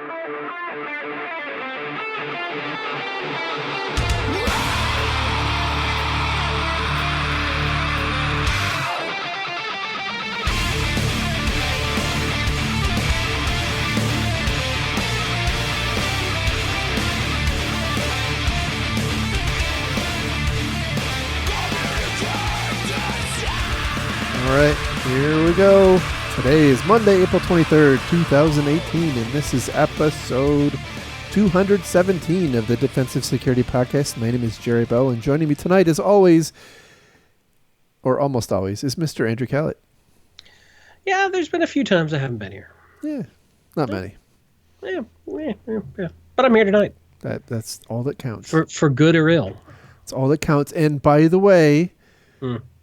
All right, here we go. Today is Monday, April 23rd, 2018, and this is episode 217 of the Defensive Security Podcast. My name is Jerry Bell, and joining me tonight, as always, or almost always, is Mr. Andrew Callett. Yeah, there's been a few times I haven't been here. Yeah, not many. Yeah. But I'm here tonight. That's all that counts. For good or ill. It's all that counts. And by the way,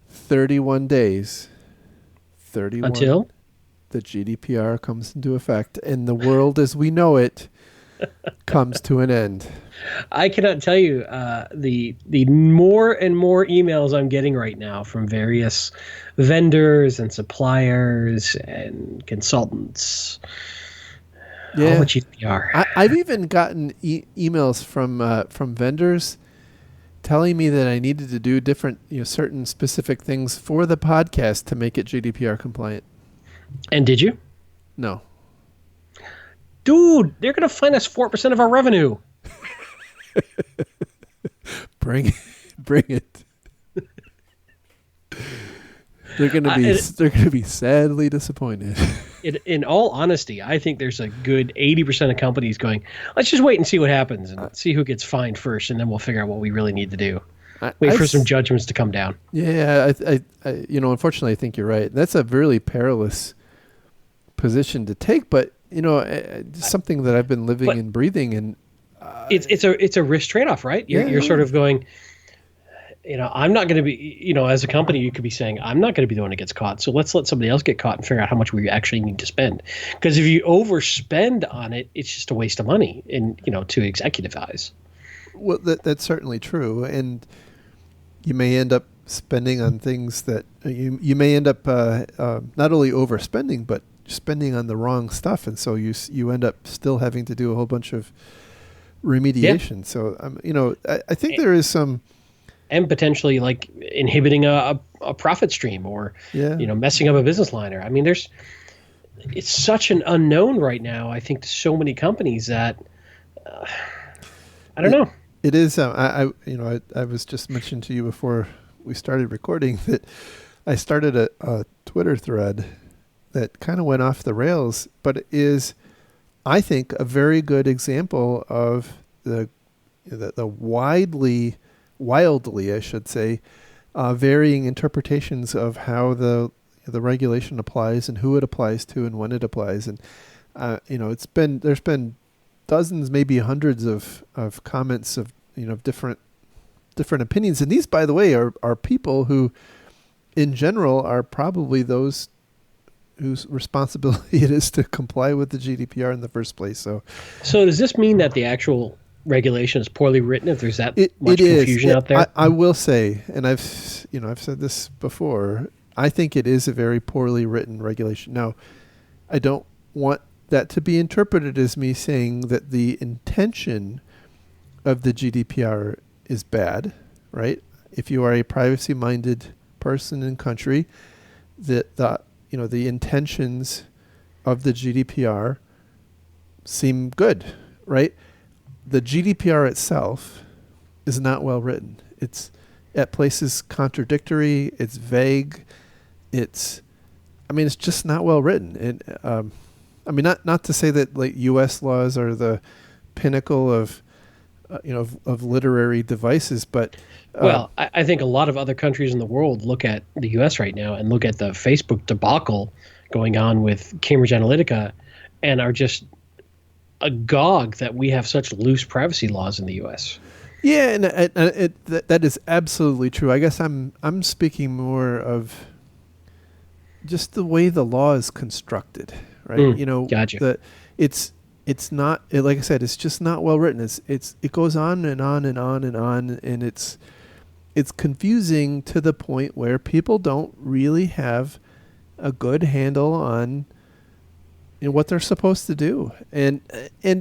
31 days. 31 until the GDPR comes into effect and the world as we know it comes to an end. I cannot tell you the more and more emails I'm getting right now from various vendors and suppliers and consultants. Yeah, all GDPR. I've even gotten emails from vendors telling me that I needed to do different, certain specific things for the podcast to make it GDPR compliant. And did you? No. Dude, they're going to fine us 4% of our revenue. Bring it. They're going to be sadly disappointed. In all honesty, I think there's a good 80% of companies going, let's just wait and see what happens and see who gets fined first, and then we'll figure out what we really need to do. Wait for some judgments to come down. Yeah, I unfortunately, I think you're right. That's a really perilous position to take, but something that I've been living and breathing, and it's a risk trade-off, right? You're sort of going, I'm not going to be, as a company, you could be saying, I'm not going to be the one that gets caught. So let's let somebody else get caught and figure out how much we actually need to spend. Because if you overspend on it, it's just a waste of money to executive eyes. Well, that's certainly true. And you may end up spending on things that you may end up not only overspending, but spending on the wrong stuff. And so you end up still having to do a whole bunch of remediation. Yeah. So, I think there is some... And potentially like inhibiting a profit stream or, messing up a business line. I mean, it's such an unknown right now, I think, to so many companies that I don't know. It is. I was just mentioning to you before we started recording that I started a Twitter thread that kind of went off the rails, but it is, I think, a very good example of the wildly, I should say, varying interpretations of how the regulation applies and who it applies to and when it applies. And, there's been dozens, maybe hundreds of comments of, different opinions. And these, by the way, are people who, in general, are probably those whose responsibility it is to comply with the GDPR in the first place. So does this mean that the actual regulation is poorly written, if there's that much confusion out there? I will say, and I've said this before, I think it is a very poorly written regulation. Now, I don't want that to be interpreted as me saying that the intention of the GDPR is bad, right? If you are a privacy-minded person and country, the intentions of the GDPR seem good, right? The GDPR itself is not well written. It's at places contradictory. It's vague. It's just not well written. And not to say that like U.S. laws are the pinnacle of literary devices, but I think a lot of other countries in the world look at the U.S. right now and look at the Facebook debacle going on with Cambridge Analytica, and are just agog that we have such loose privacy laws in the U.S. Yeah, and that is absolutely true. I guess I'm speaking more of just the way the law is constructed, right? Gotcha. It's not, like I said, it's just not well written. It goes on and on and on and on, and it's confusing to the point where people don't really have a good handle on what they're supposed to do. And I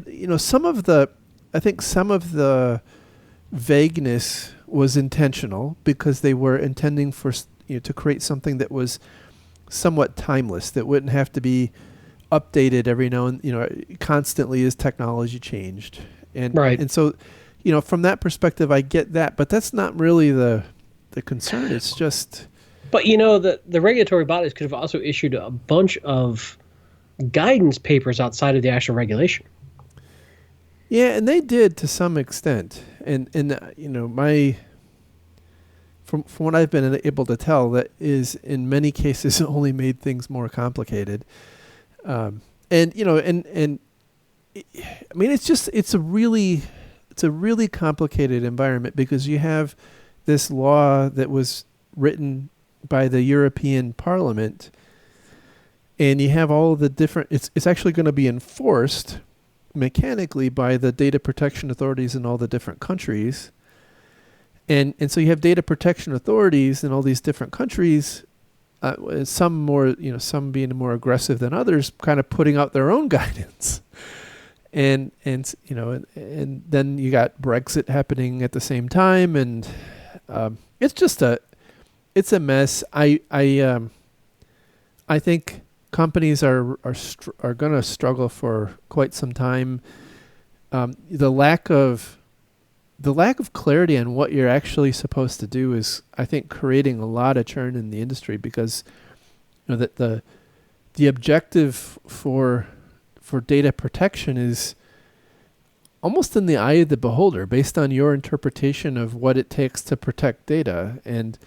think some of the vagueness was intentional because they were intending for to create something that was somewhat timeless, that wouldn't have to be updated every now and constantly as technology changed. And right. And so, from that perspective, I get that, but that's not really the concern. It's just. But the regulatory bodies could have also issued a bunch of guidance papers outside of the actual regulation. Yeah, and they did to some extent. And my from what I've been able to tell, that is in many cases only made things more complicated. I mean, it's a really complicated environment because you have this law that was written by the European Parliament, and you have all the different. It's actually going to be enforced mechanically by the data protection authorities in all the different countries, and so you have data protection authorities in all these different countries. Some more, some being more aggressive than others, kind of putting out their own guidance, and then you got Brexit happening at the same time, and it's just it's a mess. I think companies are going to struggle for quite some time. The lack of clarity on what you're actually supposed to do is, I think, creating a lot of churn in the industry because that the objective for data protection is almost in the eye of the beholder based on your interpretation of what it takes to protect data. And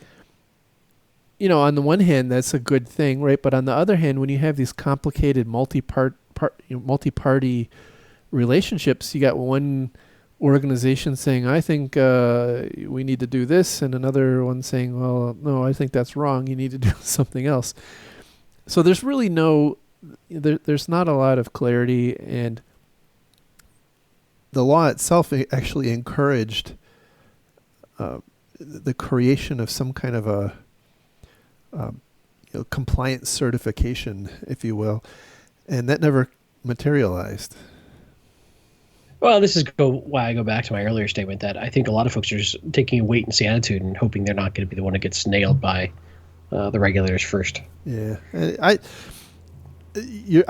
on the one hand, that's a good thing, right? But on the other hand, when you have these complicated multi-party relationships, you got one organization saying, I think we need to do this, and another one saying, well, no, I think that's wrong. You need to do something else. So there's really there's not a lot of clarity, and the law itself actually encouraged the creation of some kind of a compliance certification, if you will, and that never materialized. Well, this is why I go back to my earlier statement that I think a lot of folks are just taking a wait and see attitude and hoping they're not going to be the one that gets nailed by the regulators first. Yeah, I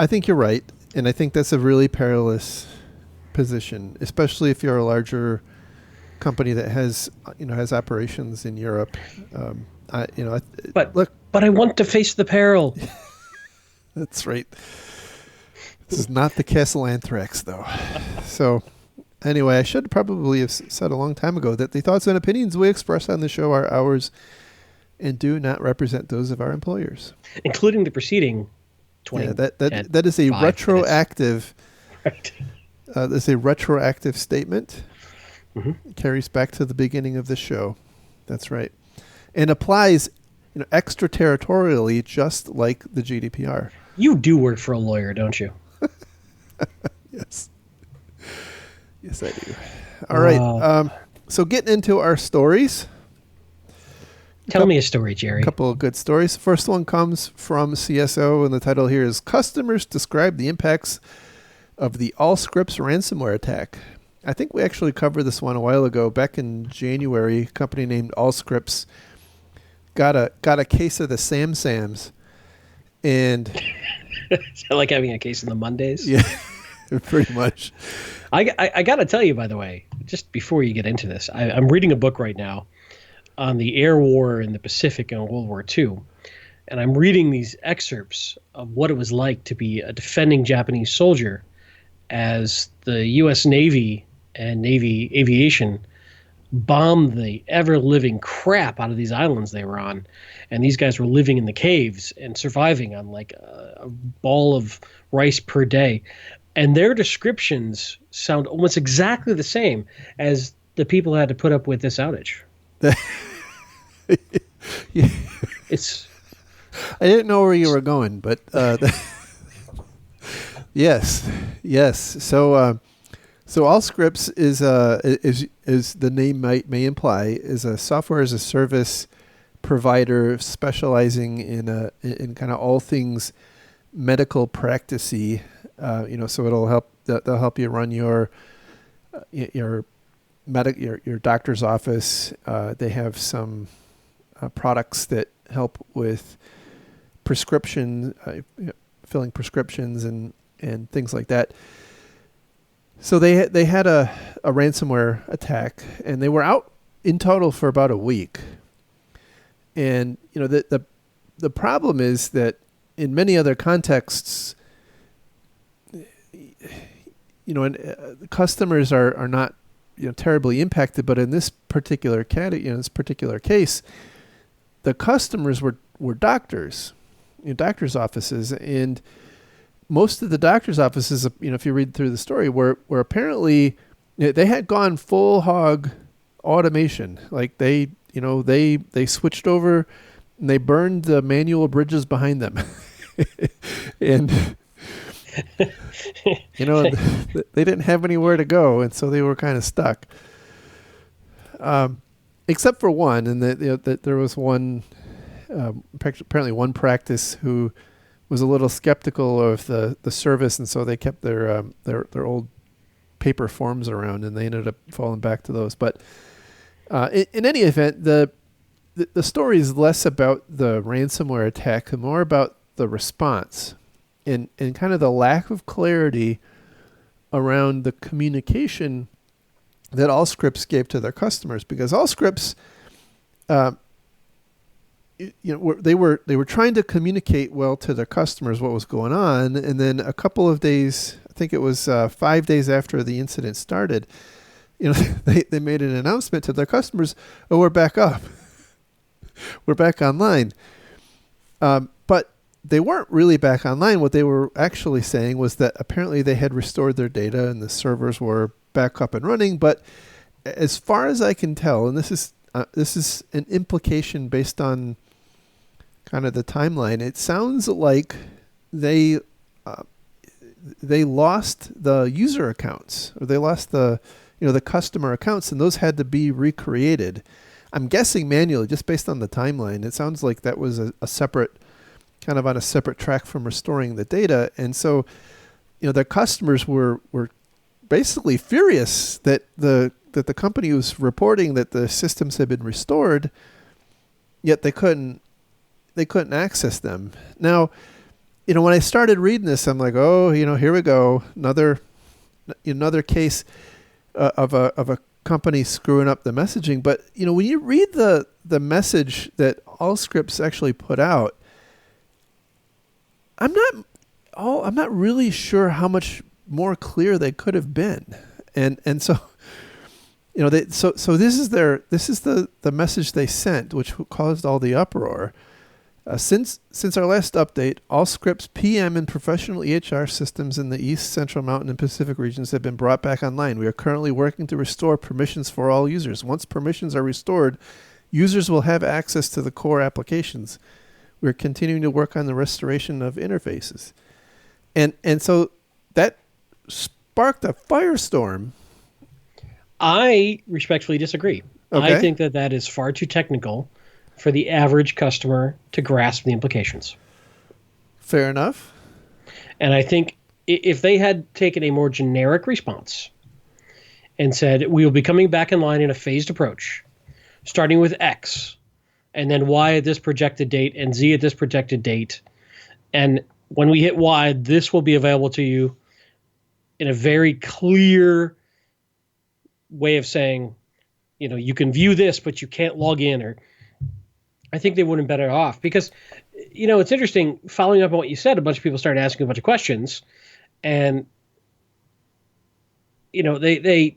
think you're right, and I think that's a really perilous position, especially if you're a larger company that has operations in Europe. But I want to face the peril. That's right. This is not the Castle Anthrax, though. So, anyway, I should probably have said a long time ago that the thoughts and opinions we express on the show are ours and do not represent those of our employers, including the preceding 20. Yeah, that is a retroactive. Right. That's a retroactive statement. Mm-hmm. It carries back to the beginning of the show. That's right, and applies, extraterritorially, just like the GDPR. You do work for a lawyer, don't you? Yes. Yes, I do. All right. So getting into our stories. Tell me a story, Jerry. A couple of good stories. First one comes from CSO, and the title here is Customers Describe the Impacts of the Allscripts Ransomware Attack. I think we actually covered this one a while ago. Back in January, a company named Allscripts got a case of the Sam-Sams. And is that like having a case of the Mondays? Yeah, pretty much. I got to tell you, by the way, just before you get into this, I'm reading a book right now on the air war in the Pacific in World War II. And I'm reading these excerpts of what it was like to be a defending Japanese soldier as the U.S. Navy and Navy aviation bombed the ever-living crap out of these islands they were on. And these guys were living in the caves and surviving on like a ball of rice per day. And their descriptions sound almost exactly the same as the people who had to put up with this outage. Yeah. It's. I didn't know where you were going, but yes. So Allscripts is the name may imply, is a software as a service provider specializing in kind of all things medical practice-y. So it'll help. They'll help you run your your your doctor's office. They have some products that help with prescription, filling prescriptions and things like that. So they had a ransomware attack, and they were out in total for about a week. And the problem is that in many other contexts, customers are not terribly impacted, but in this particular case, the customers were doctors, doctors' offices, and most of the doctors' offices, if you read through the story, were apparently they had gone full hog automation. Like they switched over and they burned the manual bridges behind them, and they didn't have anywhere to go, and so they were kind of stuck. Except for one, and that there was one, apparently one practice who was a little skeptical of the service, and so they kept their old paper forms around, and they ended up falling back to those. But in any event, the story is less about the ransomware attack and more about the response and kind of the lack of clarity around the communication that Allscripts gave to their customers, because Allscripts, they were trying to communicate well to their customers what was going on, and then a couple of days, I think it was 5 days after the incident started, they made an announcement to their customers, "Oh, we're back up, we're back online." But they weren't really back online. What they were actually saying was that apparently they had restored their data and the servers were back up and running. But as far as I can tell, and this is an implication based on kind of the timeline, it sounds like they lost the user accounts, or they lost the customer accounts, and those had to be recreated. I'm guessing manually, just based on the timeline. It sounds like that was a separate, kind of on a separate track from restoring the data. And so, their customers were basically furious that the company was reporting that the systems had been restored, yet they couldn't access them. Now, when I started reading this, I'm like, oh, here we go, another case of a company screwing up the messaging. But when you read the message that Allscripts actually put out, I'm not really sure how much more clear they could have been, and so so this is the message they sent, which caused all the uproar. Since our last update, Allscripts PM and professional EHR systems in the East, Central, Mountain, and Pacific regions have been brought back online. We are currently working to restore permissions for all users. Once permissions are restored, users will have access to the core applications. We're continuing to work on the restoration of interfaces. And so that sparked a firestorm. I respectfully disagree. Okay. I think that is far too technical for the average customer to grasp the implications. Fair enough. And I think if they had taken a more generic response and said, we will be coming back in line in a phased approach, starting with X, and then Y at this projected date, and Z at this projected date. And when we hit Y, this will be available to you in a very clear way of saying, you can view this, but you can't log in. Or I think they would have been better off, because, it's interesting, following up on what you said, a bunch of people started asking a bunch of questions, and, they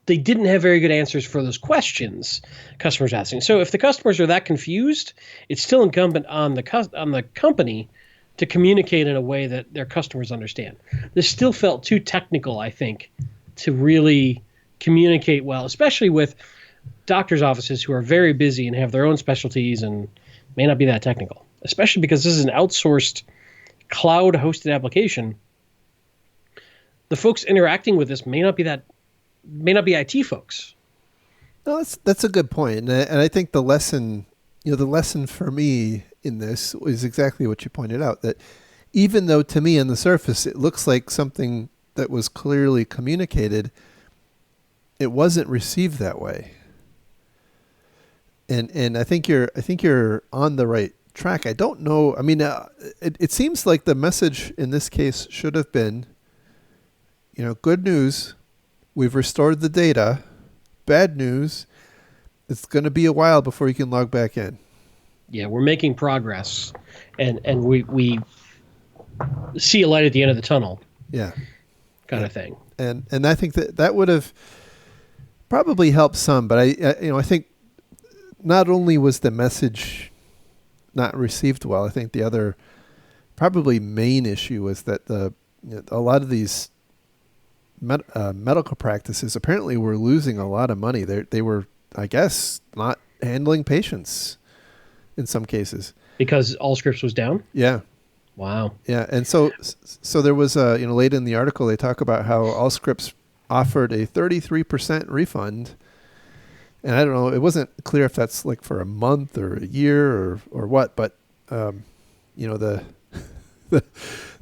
didn't have very good answers for those questions customers asking. So if the customers are that confused, it's still incumbent on the company to communicate in a way that their customers understand. This still felt too technical, I think, to really communicate well, especially with doctors' offices who are very busy and have their own specialties and may not be that technical, especially because this is an outsourced cloud-hosted application. The folks interacting with this may not be IT folks. No, that's a good point. And I think the lesson for me in this is exactly what you pointed out, that even though to me on the surface it looks like something that was clearly communicated, it wasn't received that way. And I think you're on the right track. I don't know. I mean, it seems like the message in this case should have been, good news, we've restored the data. Bad news, it's going to be a while before you can log back in. Yeah, we're making progress, and we see a light at the end of the tunnel. Yeah, kind of thing. And I think that would have probably helped some, but I think not only was the message not received well, I think the other probably main issue was that a lot of these medical practices apparently were losing a lot of money. They were, I guess, not handling patients in some cases because Allscripts was down. Yeah. Wow. Yeah, and so there was late in the article they talk about how Allscripts offered a 33% refund. And I don't know, it wasn't clear if that's like for a month or a year or what, but the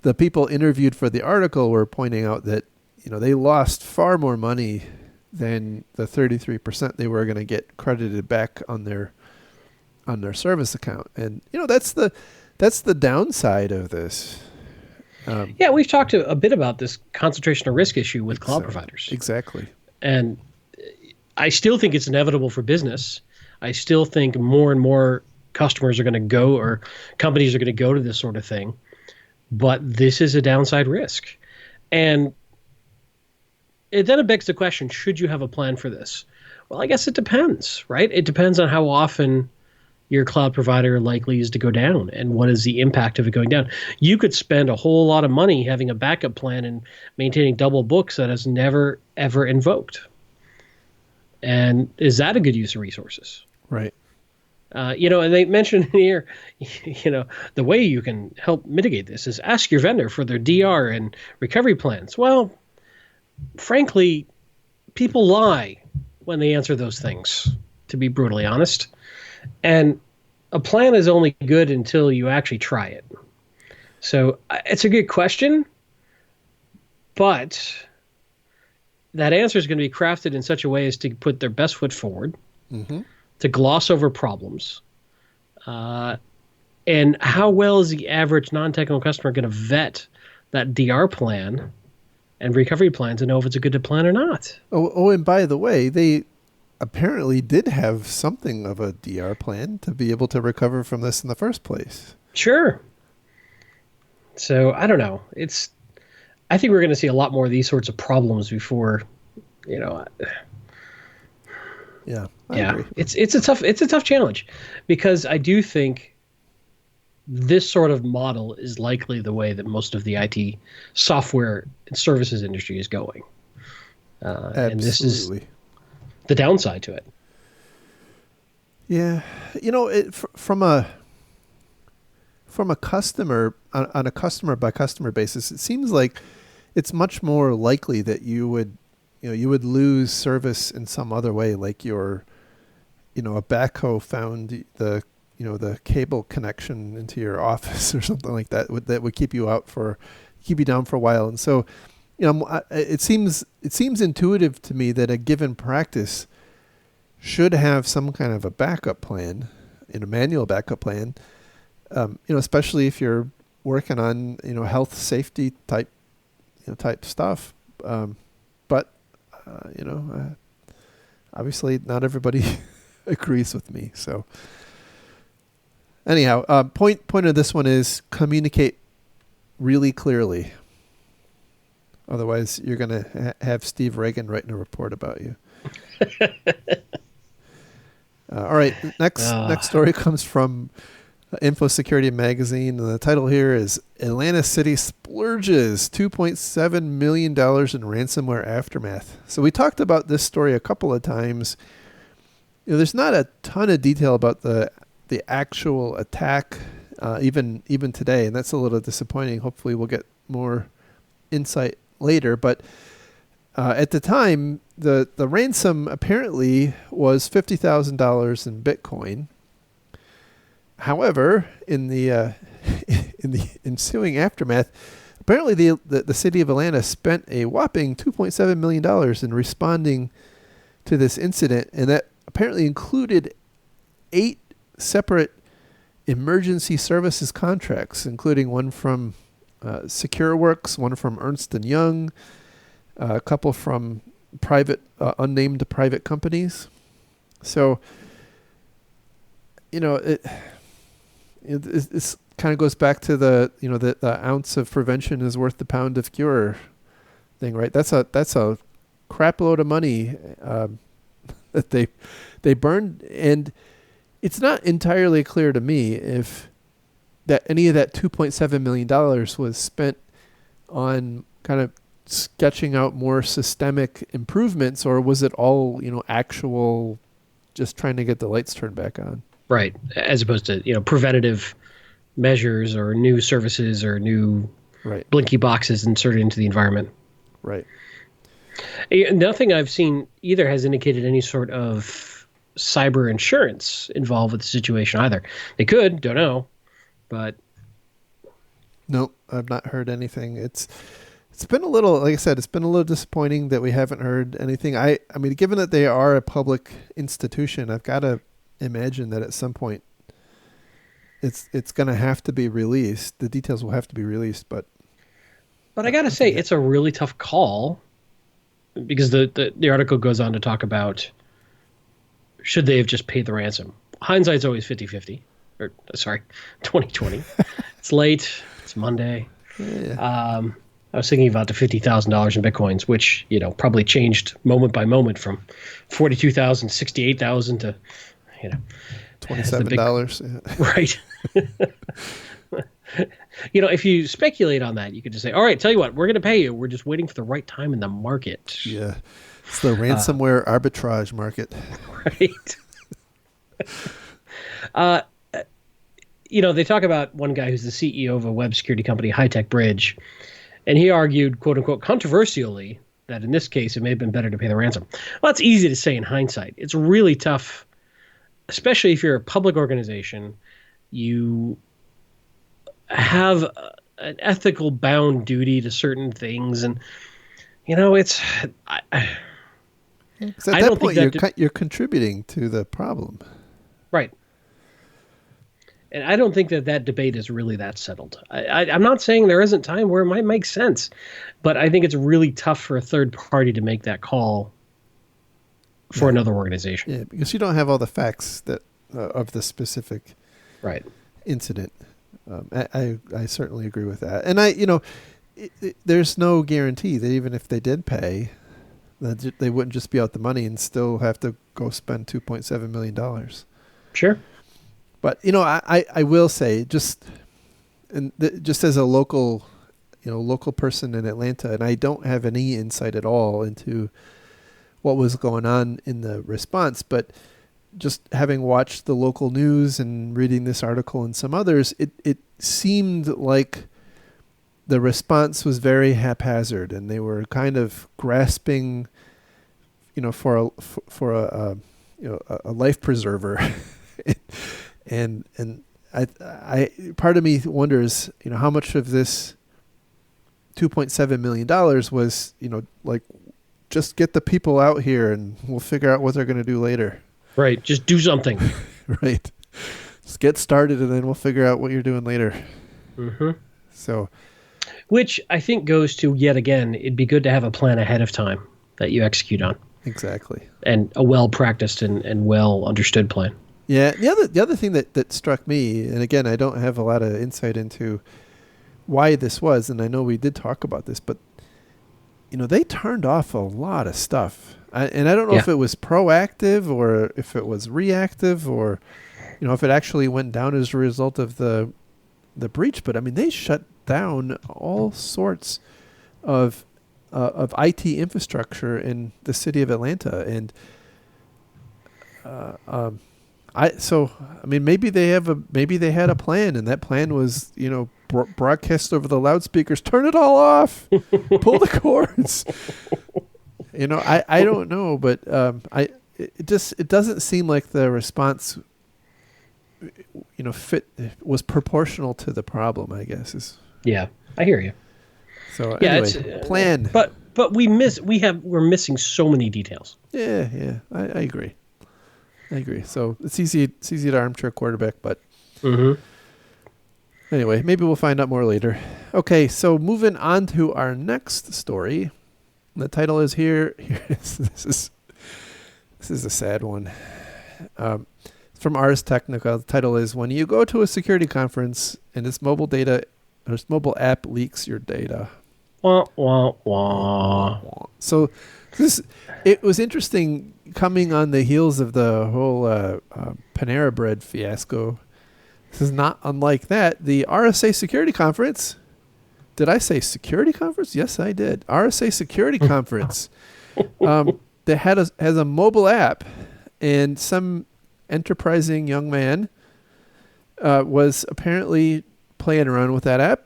the people interviewed for the article were pointing out that they lost far more money than the 33% they were going to get credited back on their service account. And that's the downside of this. Yeah, we've talked a bit about this concentration of risk issue with cloud providers. Exactly. And I still think it's inevitable for business. I still think more and more customers are going to go, or companies are going to go to this sort of thing. But this is a downside risk. And then it begs the question, should you have a plan for this? Well, I guess it depends, right? It depends on how often your cloud provider likely is to go down and what is the impact of it going down. You could spend a whole lot of money having a backup plan and maintaining double books that is never, ever invoked. And is that a good use of resources? Right. And they mentioned here, the way you can help mitigate this is ask your vendor for their DR and recovery plans. Well, frankly, people lie when they answer those things, to be brutally honest. And a plan is only good until you actually try it. So it's a good question, but that answer is going to be crafted in such a way as to put their best foot forward, to gloss over problems. And how well is the average non-technical customer going to vet that DR plan and recovery plan to know if it's a good plan or not? Oh, and by the way, they apparently did have something of a DR plan to be able to recover from this in the first place. Sure. So I don't know. I think we're going to see a lot more of these sorts of problems before, Yeah. I agree. It's a tough challenge, because I do think this sort of model is likely the way that most of the IT software and services industry is going. And this is the downside to it. Yeah. From a customer, on a customer by customer basis, it seems like it's much more likely that you would lose service in some other way, like a backhoe found the cable connection into your office or something like that would keep you down for a while. And so, it seems intuitive to me that a given practice should have some kind of a backup plan, a manual backup plan, especially if you're working on, health safety type stuff. But obviously not everybody agrees with me. So anyhow, point of this one is communicate really clearly. Otherwise, you're going to have Steve Reagan writing a report about you. All right. Next story comes from Info Security Magazine. And the title here is Atlanta City Splurges $2.7 million in ransomware aftermath. So we talked about this story a couple of times. There's not a ton of detail about the actual attack, even today. And that's a little disappointing. Hopefully we'll get more insight later, but at the time, the ransom apparently was $50,000 in Bitcoin. However, in the in the ensuing aftermath, apparently the city of Atlanta spent a whopping $2.7 million in responding to this incident, and that apparently included 8 separate emergency services contracts, including one from SecureWorks, one from Ernst & Young, a couple from private, unnamed private companies. So, it's kind of goes back to the ounce of prevention is worth the pound of cure thing, right? That's a crap load of money that they burned, and it's not entirely clear to me if that any of that $2.7 million was spent on kind of sketching out more systemic improvements, or was it all, actual just trying to get the lights turned back on? Right. As opposed to, preventative measures or new services or new blinky boxes inserted into the environment. Right. Nothing I've seen either has indicated any sort of cyber insurance involved with the situation either. They could, don't know, but nope, I've not heard anything. It's been a little, like I said, it's been a little disappointing that we haven't heard anything. I mean, given that they are a public institution, I've got to imagine that at some point it's going to have to be released. The details will have to be released, but I got to say, it's a really tough call, because the article goes on to talk about, should they have just paid the ransom? Hindsight's always 50-50. Or, sorry, 2020. It's late. It's Monday. Yeah. I was thinking about the $50,000 in Bitcoins, which, probably changed moment by moment from 42,000, 68,000 to, $27. Yeah. Right. If you speculate on that, you could just say, all right, tell you what, we're going to pay you. We're just waiting for the right time in the market. Yeah. It's the ransomware arbitrage market. Right. They talk about one guy who's the CEO of a web security company, High Tech Bridge, and he argued, quote unquote, controversially, that in this case, it may have been better to pay the ransom. Well, it's easy to say in hindsight. It's really tough, especially if you're a public organization. You have an ethical bound duty to certain things, and it's. I don't think you're contributing to the problem, right? And I don't think that debate is really that settled. I'm not saying there isn't time where it might make sense, but I think it's really tough for a third party to make that call for another organization. Yeah, because you don't have all the facts that of the specific incident. I certainly agree with that, and there's no guarantee that even if they did pay, that they wouldn't just be out the money and still have to go spend $2.7 million. Sure. But, I will say, just as a local person in Atlanta, and I don't have any insight at all into what was going on in the response, but just having watched the local news and reading this article and some others, it seemed like the response was very haphazard, and they were kind of grasping, for a life preserver. And I part of me wonders, how much of this $2.7 million was, just get the people out here and we'll figure out what they're going to do later. Right. Just do something. Right. Just get started and then we'll figure out what you're doing later. Mm-hmm. So, which I think goes to, yet again, it'd be good to have a plan ahead of time that you execute on. Exactly. And a well-practiced and well-understood plan. Yeah, the other thing that struck me, and again, I don't have a lot of insight into why this was, and I know we did talk about this, but they turned off a lot of stuff, and I don't know if it was proactive or if it was reactive, or if it actually went down as a result of the breach. But I mean, they shut down all sorts of IT infrastructure in the city of Atlanta, and maybe they had a plan, and that plan was, broadcast over the loudspeakers, turn it all off, pull the cords. I don't know, but it doesn't seem like the response fit was proportional to the problem, I guess is. Yeah, I hear you. So Yeah, anyway, it's plan. but we're missing so many details. Yeah, I agree. So it's easy to armchair quarterback, but anyway, maybe we'll find out more later. Okay, so moving on to our next story. The title is here. This is a sad one. It's from Ars Technica. The title is "When you go to a security conference and its mobile app leaks your data." Wah, wah, wah. So it was interesting coming on the heels of the whole Panera Bread fiasco. This is not unlike that. The RSA Security Conference. Did I say security conference? Yes, I did. RSA Security Conference. That has a mobile app, and some enterprising young man was apparently playing around with that app,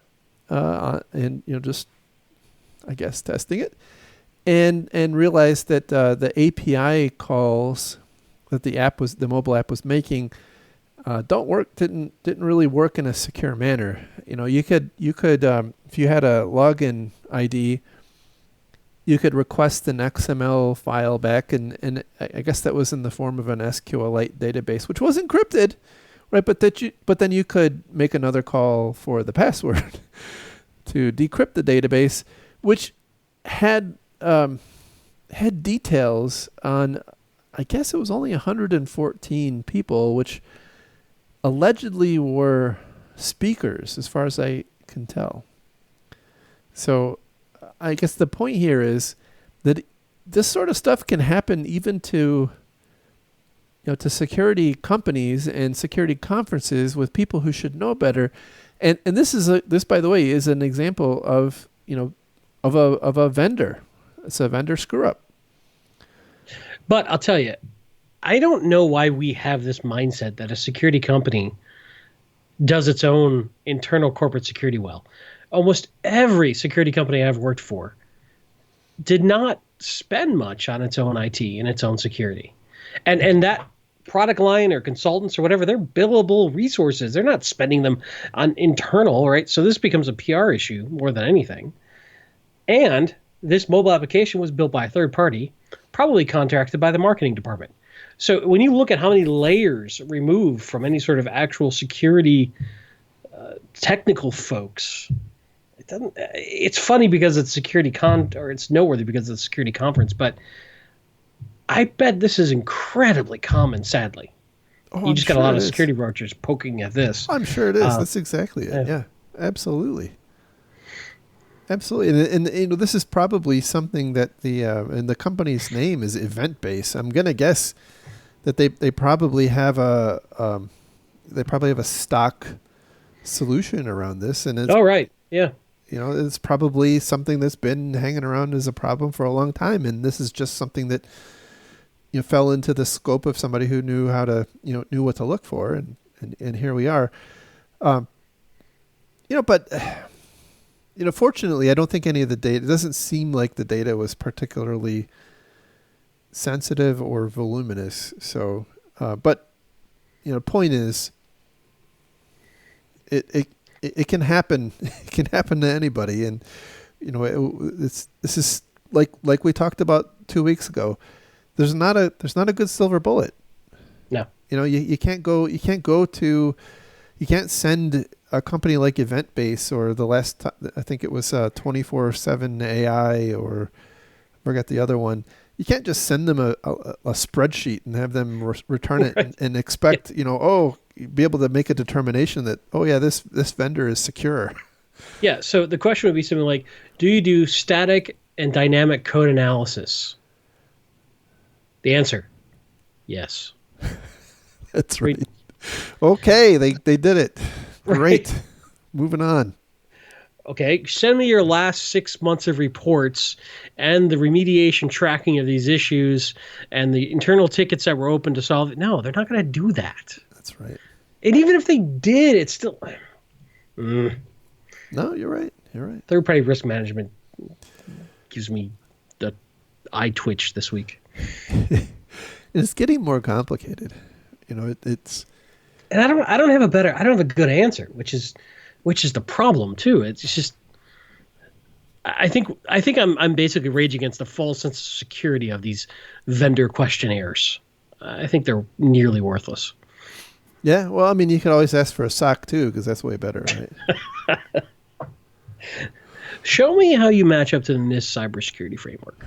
and just, I guess, testing it, and realized that the API calls that the mobile app was making didn't really work in a secure manner. You could if you had a login ID, you could request an XML file back, and I guess that was in the form of an SQLite database, which was encrypted, right? But then you could make another call for the password to decrypt the database, which had details on, I guess it was only 114 people, which allegedly were speakers, as far as I can tell. So I guess the point here is that this sort of stuff can happen even to security companies and security conferences with people who should know better. And this, by the way, is an example of a vendor. It's a vendor screw up. But I'll tell you, I don't know why we have this mindset that a security company does its own internal corporate security well. Almost every security company I've worked for did not spend much on its own IT and its own security. And that product line or consultants or whatever, they're billable resources. They're not spending them on internal, right? So this becomes a PR issue more than anything. And this mobile application was built by a third party, probably contracted by the marketing department. So when you look at how many layers removed from any sort of actual security technical folks, it's funny because it's or it's noteworthy because it's a security conference, but I bet this is incredibly common, sadly. You just got a lot of security brochures poking at this. I'm sure it is. That's exactly it. Yeah, absolutely. Absolutely. And this is probably something that and the company's name is EventBase. I'm going to guess that they probably have a stock solution around this, and it's, right. Yeah. It's probably something that's been hanging around as a problem for a long time, and this is just something that fell into the scope of somebody who knew how to knew what to look for, and here we are. But fortunately, I don't think any of the data. It doesn't seem like the data was particularly sensitive or voluminous. So, but point is, it can happen. It can happen to anybody, and this is like we talked about 2 weeks ago. There's not a good silver bullet. No. You can't send a company like EventBase or the last I think it was 24/7 AI, or I forgot the other one. You can't just send them a spreadsheet and have them return it Right. and expect be able to make a determination that this vendor is secure. Yeah. So the question would be something like, do you do static and dynamic code analysis? The answer, yes. That's right. Okay, they did it. Great. Right. Moving on. Okay, send me your last 6 months of reports and the remediation tracking of these issues and the internal tickets that were open to solve it. No, they're not going to do that. That's right. And even if they did, it's still... No, you're right. Third-party risk management gives me the eye twitch this week. It's getting more complicated. It's And I don't have a good answer, which is the problem too. It's just I think I'm basically raging against the false sense of security of these vendor questionnaires. I think they're nearly worthless. Yeah, well, I mean, you could always ask for a sock too, because that's way better, right? Show me how you match up to the NIST cybersecurity framework.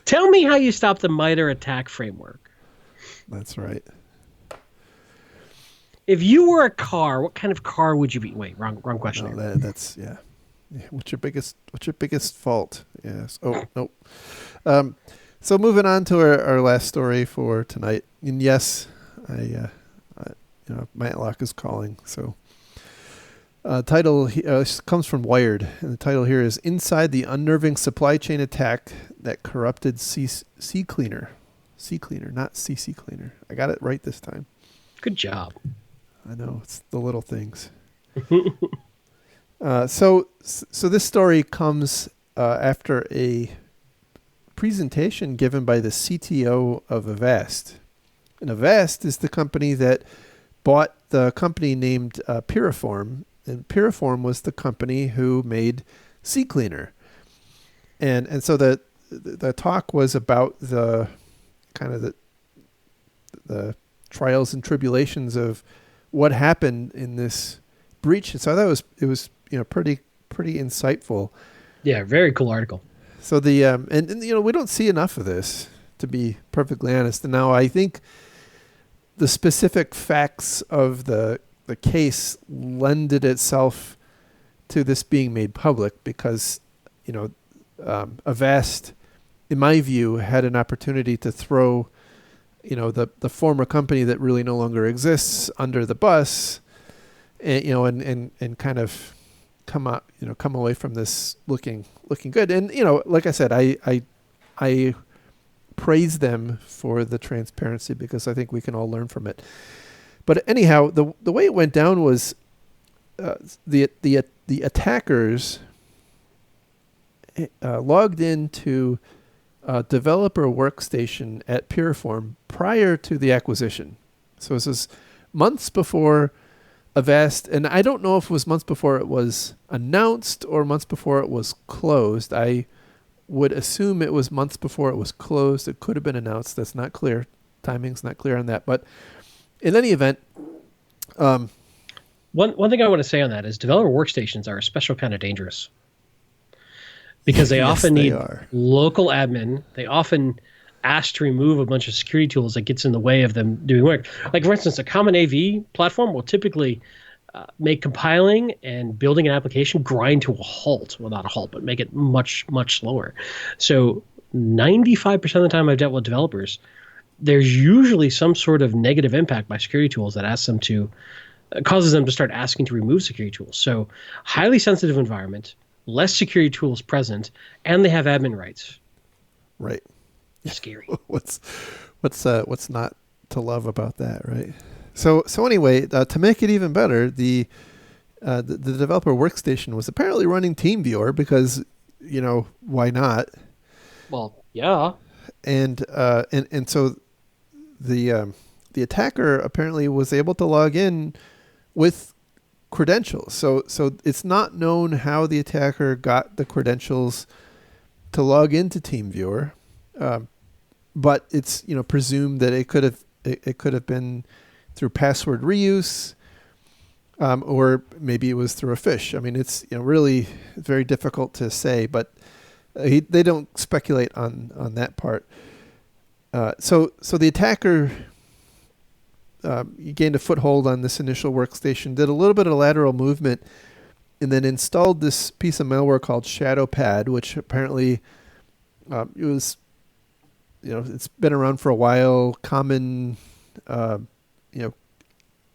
Tell me how you stop the MITRE ATT&CK framework. That's right. If you were a car, what kind of car would you be? Wait, wrong question. No, that's yeah. What's your biggest fault? Yes. Oh nope. So moving on to our last story for tonight, and yes, Matlock is calling. So title comes from Wired, and the title here is "Inside the Unnerving Supply Chain Attack That Corrupted CCleaner." CCleaner, not CC Cleaner. I got it right this time. Good job. I know, it's the little things. So this story comes after a presentation given by the CTO of Avast. And Avast is the company that bought the company named Piriform, and Piriform was the company who made CCleaner. And so the talk was about the kind of the trials and tribulations of what happened in this breach. And so I thought it was pretty insightful. Yeah, very cool article. So and we don't see enough of this, to be perfectly honest. And now I think the specific facts of the case lended itself to this being made public because Avast, in my view, had an opportunity to throw the former company that really no longer exists under the bus, and kind of come away from this looking good. And like I said, I praise them for the transparency because I think we can all learn from it. But anyhow, the way it went down was the attackers logged into developer workstation at Piriform prior to the acquisition. So this is months before Avast, and I don't know if it was months before it was announced or months before it was closed. I would assume it was months before it was closed. It could have been announced. That's not clear. Timing's not clear on that. But in any event, one thing I want to say on that is developer workstations are a special kind of dangerous. Because they often need local admin. They often ask to remove a bunch of security tools that gets in the way of them doing work. Like, for instance, a common AV platform will typically make compiling and building an application grind to a halt. Well, not a halt, but make it much, much slower. So 95% of the time I've dealt with developers, there's usually some sort of negative impact by security tools that causes them to start asking to remove security tools. So highly sensitive environment, less security tools present, and they have admin rights. Right. Scary. What's not to love about that, right? So anyway, to make it even better, the developer workstation was apparently running TeamViewer because why not? Well, yeah. And so the attacker apparently was able to log in with credentials. So it's not known how the attacker got the credentials to log into TeamViewer, but it's presumed that it could have been through password reuse, or maybe it was through a phish. I mean, it's really very difficult to say, but they don't speculate on that part. So the attacker gained a foothold on this initial workstation, did a little bit of lateral movement, and then installed this piece of malware called ShadowPad, which apparently it was, it's been around for a while, common,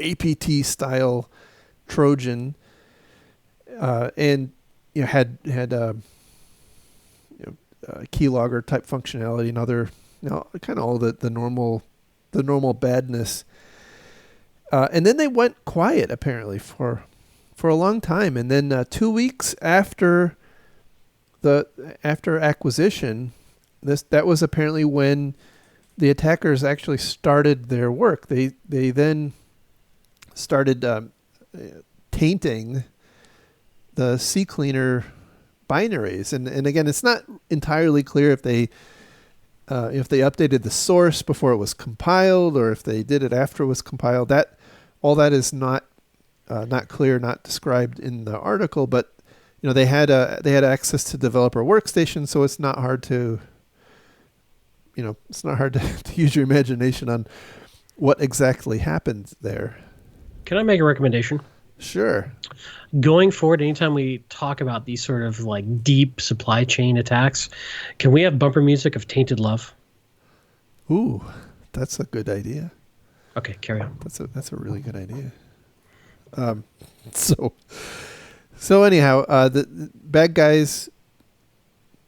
APT style Trojan, and had keylogger type functionality and other, kind of all the normal badness. And then they went quiet apparently for a long time. And then 2 weeks after acquisition, that was apparently when the attackers actually started their work. They then started tainting the CCleaner binaries, and again, it's not entirely clear if they updated the source before it was compiled or if they did it after it was compiled. That all that is not clear, not described in the article. But they had access to developer workstation, so it's not hard to to use your imagination on what exactly happened there. Can I make a recommendation? Sure. Going forward, anytime we talk about these sort of like deep supply chain attacks, can we have bumper music of Tainted Love? Ooh, that's a good idea. Okay, carry on. That's a really good idea. So anyhow, the bad guys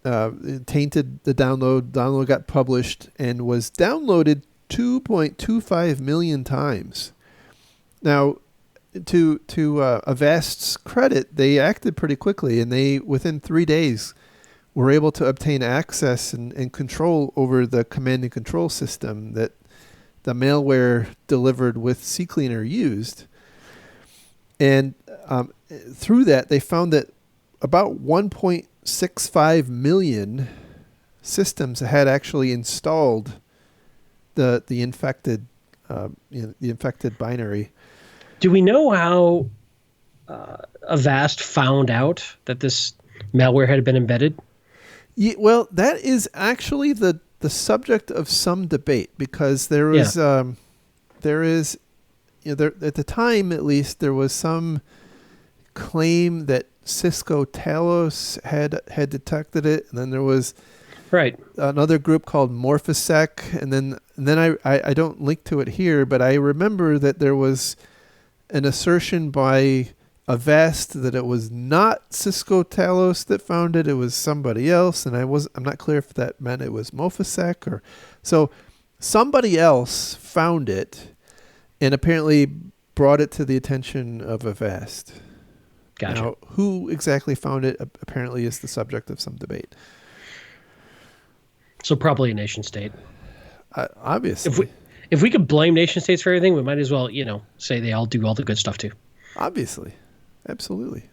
tainted the download. Download got published and was downloaded 2.25 million times. Now, to Avast's credit, they acted pretty quickly, and they within 3 days were able to obtain access and control over the command and control system that the malware delivered with CCleaner used. And through that, they found that about 1.65 million systems had actually installed the infected binary. Do we know how Avast found out that this malware had been embedded? Yeah, well, that is actually the subject of some debate, because there is at the time, at least, there was some claim that Cisco Talos had detected it, and then there was another group called Morphosec, and then I don't link to it here, but I remember that there was an assertion by Avast that it was not Cisco Talos that found it; it was somebody else, and I'm not clear if that meant it was Morphosec or so. Somebody else found it, and apparently brought it to the attention of Avast. Gotcha. Now, who exactly found it apparently is the subject of some debate. So probably a nation state. Obviously. If we could blame nation states for everything, we might as well, say they all do all the good stuff too. Obviously. Absolutely.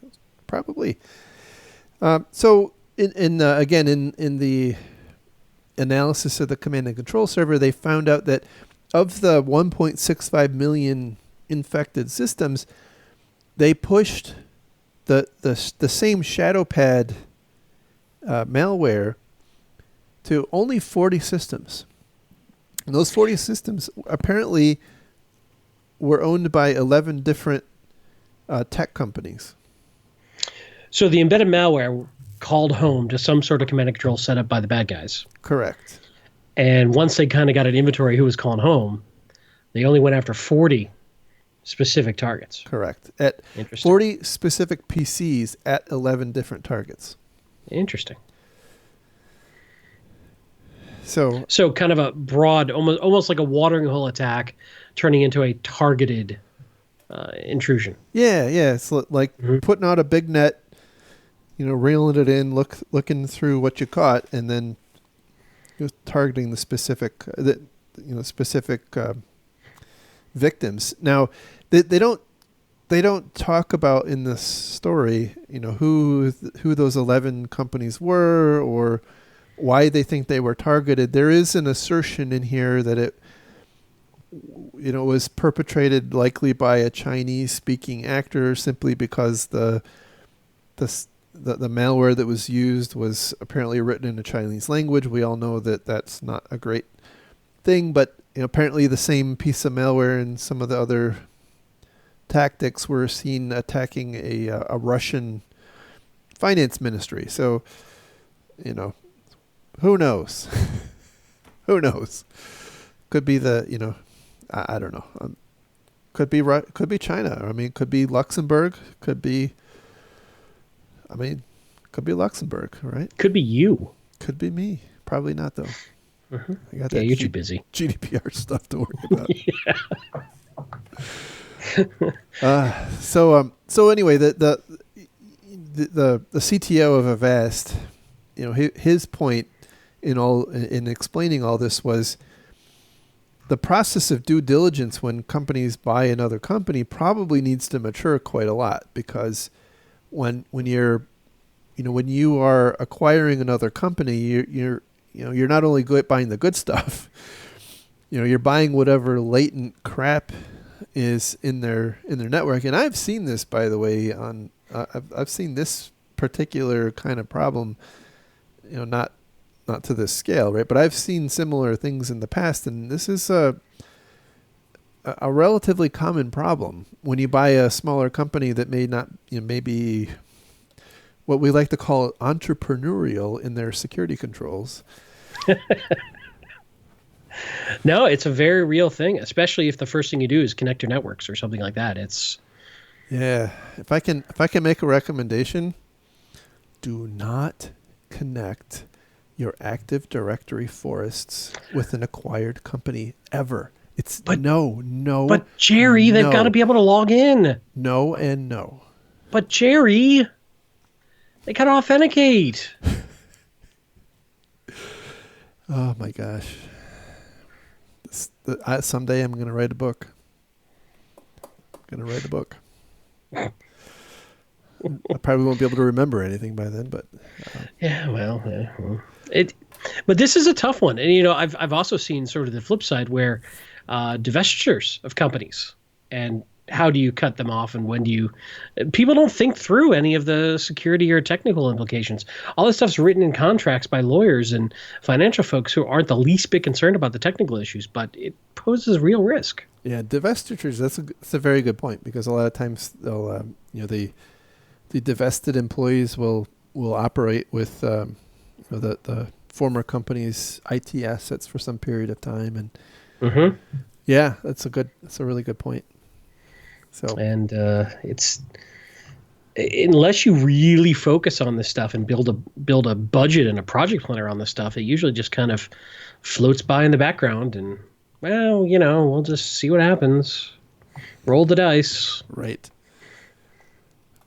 Probably. So in the analysis of the command and control server, they found out that of the 1.65 million infected systems, they pushed the same ShadowPad malware to only 40 systems. And those 40 systems apparently were owned by 11 different tech companies. So the embedded malware called home to some sort of command and control set up by the bad guys. Correct. And once they kind of got an inventory who was calling home, they only went after 40 specific targets. Correct. At 40 specific PCs at 11 different targets. Interesting. So kind of a broad, almost like a watering hole attack, turning into a targeted intrusion. Yeah. It's like putting out a big net, reeling it in, looking through what you caught, and then targeting the specific victims. Now, they don't talk about in this story, who those 11 companies were or why they think they were targeted. There is an assertion in here that it was perpetrated likely by a Chinese-speaking actor, simply because the malware that was used was apparently written in a Chinese language. We all know that that's not a great thing, but apparently the same piece of malware and some of the other tactics were seen attacking a Russian finance ministry. So, who knows? Who knows? Could be I don't know. Could be China. I mean, could be Luxembourg. Could be Luxembourg, right? Could be you. Could be me. Probably not, though. Mm-hmm. I got you're too busy. GDPR stuff to worry about. So anyway, the CTO of Avast, his point in explaining all this was the process of due diligence when companies buy another company probably needs to mature quite a lot, because when you are acquiring another company, you're not only buying the good stuff, you're buying whatever latent crap is in their network. And I've seen this, by the way, I've seen this particular kind of problem, not to this scale, right? But I've seen similar things in the past, and this is a relatively common problem when you buy a smaller company that may not, maybe what we like to call entrepreneurial in their security controls. No, it's a very real thing, especially if the first thing you do is connect your networks or something like that. Yeah. If I can make a recommendation, do not connect your Active Directory forests with an acquired company ever. No. But Jerry, they've got to be able to log in. No and no. But Jerry, they got to authenticate. Oh my gosh. Someday I'm going to write a book. I probably won't be able to remember anything by then, but but this is a tough one. And I've also seen sort of the flip side where divestitures of companies, and how do you cut them off, and when do you? People don't think through any of the security or technical implications. All this stuff's written in contracts by lawyers and financial folks who aren't the least bit concerned about the technical issues, but it poses real risk. Yeah, divestitures. That's a very good point, because a lot of times they'll the divested employees will operate with the former company's IT assets for some period of time, and yeah, that's a really good point. So, and it's, unless you really focus on this stuff and build a budget and a project planner on this stuff, it usually just kind of floats by in the background, and we'll just see what happens. Roll the dice. Right.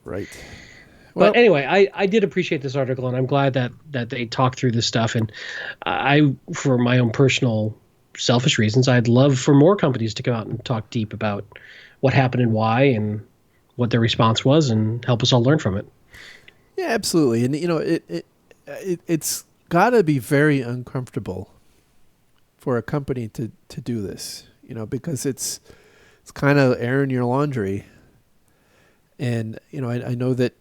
Well, but anyway, I did appreciate this article, and I'm glad that they talked through this stuff. And I, for my own personal selfish reasons, I'd love for more companies to come out and talk deep about what happened and why, and what their response was, and help us all learn from it. Yeah, absolutely. And it's got to be very uncomfortable for a company to do this, because it's kind of airing your laundry. And I know that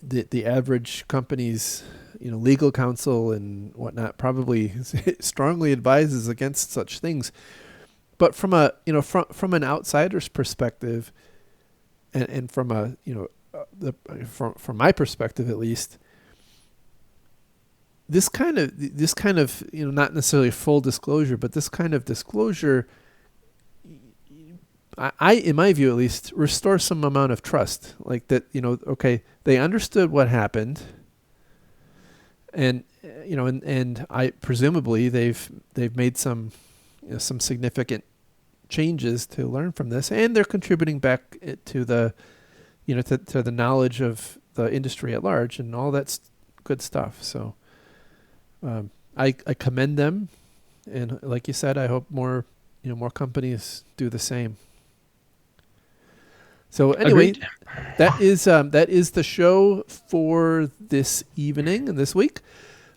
the average company's legal counsel and whatnot probably strongly advises against such things. But from a from an outsider's perspective, and from from my perspective at least, this kind of not necessarily full disclosure, but this kind of disclosure, I in my view at least, restores some amount of trust. Like that, okay, they understood what happened, and and I presumably they've made some significant changes to learn from this, and they're contributing back to the to the knowledge of the industry at large, and all that's good stuff. So I commend them, and like you said, I hope more companies do the same. So anyway, Agreed. that is the show for this evening and this week.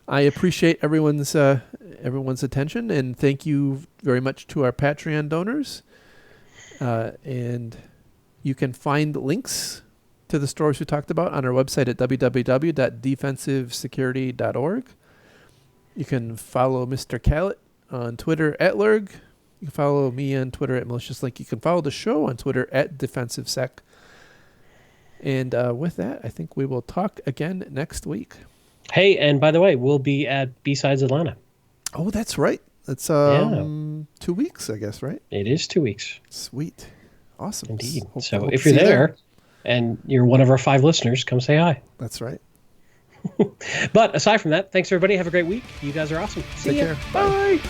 I appreciate everyone's attention, and thank you very much to our Patreon donors. And you can find links to the stories we talked about on our website at www.defensivesecurity.org. You can follow Mr. Callett on Twitter at Lurg. You can follow me on Twitter at MaliciousLink. You can follow the show on Twitter at DefensiveSec. And with that, I think we will talk again next week. Hey, and by the way, we'll be at B-Sides Atlanta. Oh, that's right. That's 2 weeks, I guess, right? It is 2 weeks. Sweet. Awesome. Indeed. So if you're there and you're one of our 5 listeners, come say hi. That's right. But aside from that, thanks everybody. Have a great week. You guys are awesome. Take care. Bye.